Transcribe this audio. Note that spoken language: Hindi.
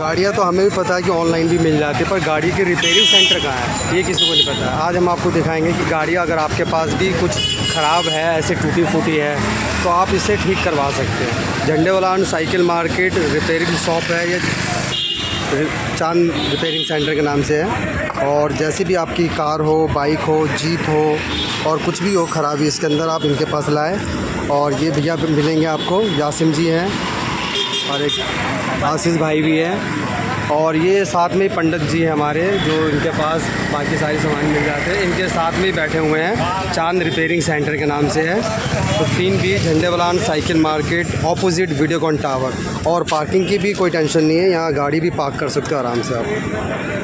गाड़ियाँ तो हमें भी पता है कि ऑनलाइन भी मिल जाती है, पर गाड़ी के रिपेयरिंग सेंटर कहाँ है ये किसी को नहीं पता। आज हम आपको दिखाएंगे कि गाड़ियाँ अगर आपके पास भी कुछ ख़राब है, ऐसे टूटी फूटी है, तो आप इसे ठीक करवा सकते हैं। Jhandewalan cycle market repairing shop है ये, चांद रिपेयरिंग सेंटर के नाम से है। और जैसे भी आपकी कार हो, बाइक हो, जीप हो और कुछ भी हो ख़राबी इसके अंदर, आप इनके पास लाएँ। और ये भैया मिलेंगे आपको, यासिम जी हैं और एक आशीष भाई भी है, और ये साथ में पंडित जी हैं हमारे, जो इनके पास बाकी सारी सामान मिल जाते हैं। इनके साथ में बैठे हुए हैं, चांद रिपेयरिंग सेंटर के नाम से है। 15B Jhandewalan cycle market, opposite Videocon tower. और पार्किंग की भी कोई टेंशन नहीं है, यहाँ गाड़ी भी पार्क कर सकते हो आराम से आप।